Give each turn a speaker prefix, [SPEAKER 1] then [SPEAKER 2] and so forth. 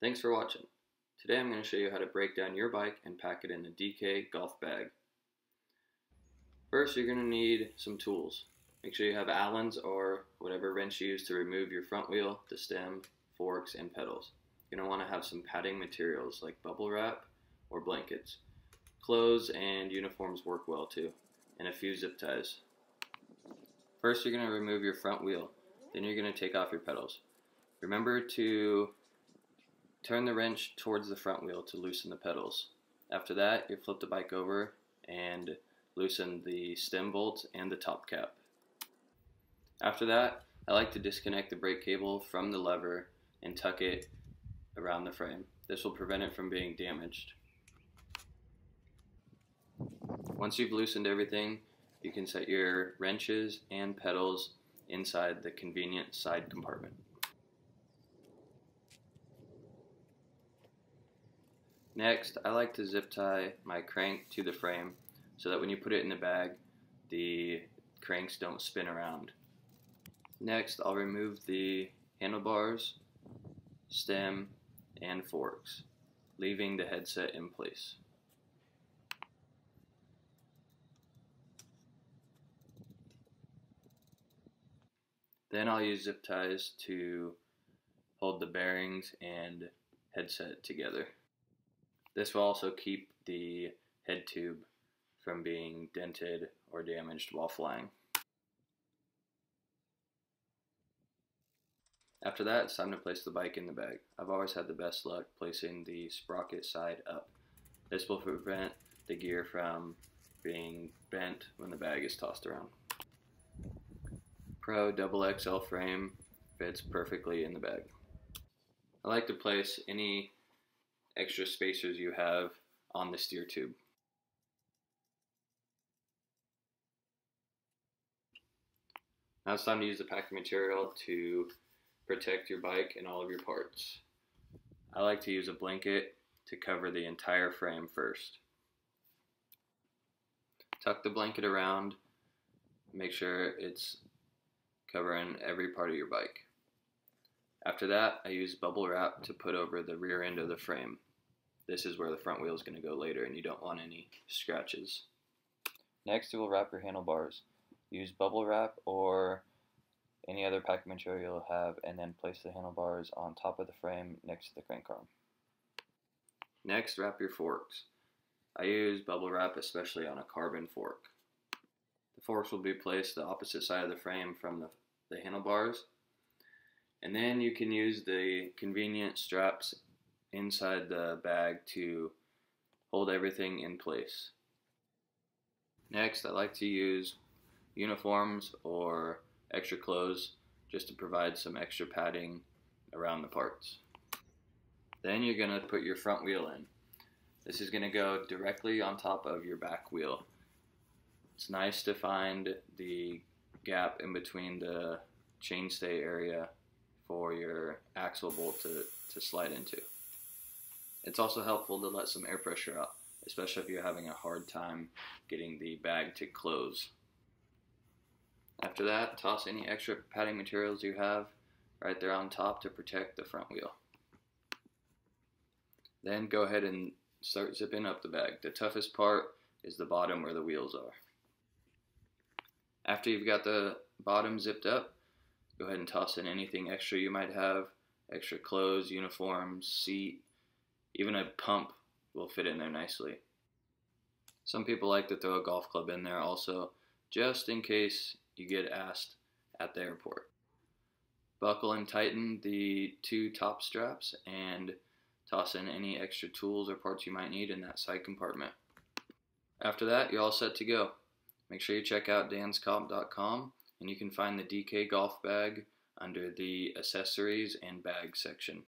[SPEAKER 1] Thanks for watching. Today I'm going to show you how to break down your bike and pack it in a DK golf bag. First, you're going to need some tools. Make sure you have Allen's or whatever wrench you use to remove your front wheel, the stem, forks, and pedals. You're going to want to have some padding materials like bubble wrap or blankets. Clothes and uniforms work well too, and a few zip ties. First, you're going to remove your front wheel. Then you're going to take off your pedals. Remember to turn the wrench towards the front wheel to loosen the pedals. After that, you flip the bike over and loosen the stem bolts and the top cap. After that, I like to disconnect the brake cable from the lever and tuck it around the frame. This will prevent it from being damaged. Once you've loosened everything, you can set your wrenches and pedals inside the convenient side compartment. Next, I like to zip tie my crank to the frame so that when you put it in the bag, the cranks don't spin around. Next, I'll remove the handlebars, stem, and forks, leaving the headset in place. Then I'll use zip ties to hold the bearings and headset together. This will also keep the head tube from being dented or damaged while flying. After that, it's time to place the bike in the bag. I've always had the best luck placing the sprocket side up. This will prevent the gear from being bent when the bag is tossed around. Pro XXL frame fits perfectly in the bag. I like to place any extra spacers you have on the steer tube. Now it's time to use the packing material to protect your bike and all of your parts. I like to use a blanket to cover the entire frame first. Tuck the blanket around, make sure it's covering every part of your bike. After that, I use bubble wrap to put over the rear end of the frame. This is where the front wheel is going to go later and you don't want any scratches. Next, you will wrap your handlebars. Use bubble wrap or any other packing material you'll have, and then place the handlebars on top of the frame next to the crank arm. Next, wrap your forks. I use bubble wrap especially on a carbon fork. The forks will be placed the opposite side of the frame from the handlebars, and then you can use the convenient straps inside the bag to hold everything in place. Next, I like to use uniforms or extra clothes just to provide some extra padding around the parts. Then you're going to put your front wheel in. This is going to go directly on top of your back wheel. It's nice to find the gap in between the chainstay area for your axle bolt to slide into. It's also helpful to let some air pressure out, especially if you're having a hard time getting the bag to close. After that, toss any extra padding materials you have right there on top to protect the front wheel. Then go ahead and start zipping up the bag. The toughest part is the bottom where the wheels are. After you've got the bottom zipped up, go ahead and toss in anything extra you might have, extra clothes, uniforms, seat, even a pump will fit in there nicely. Some people like to throw a golf club in there also, just in case you get asked at the airport. Buckle and tighten the two top straps and toss in any extra tools or parts you might need in that side compartment. After that, you're all set to go. Make sure you check out danscomp.com and you can find the DK golf bag under the accessories and bag section.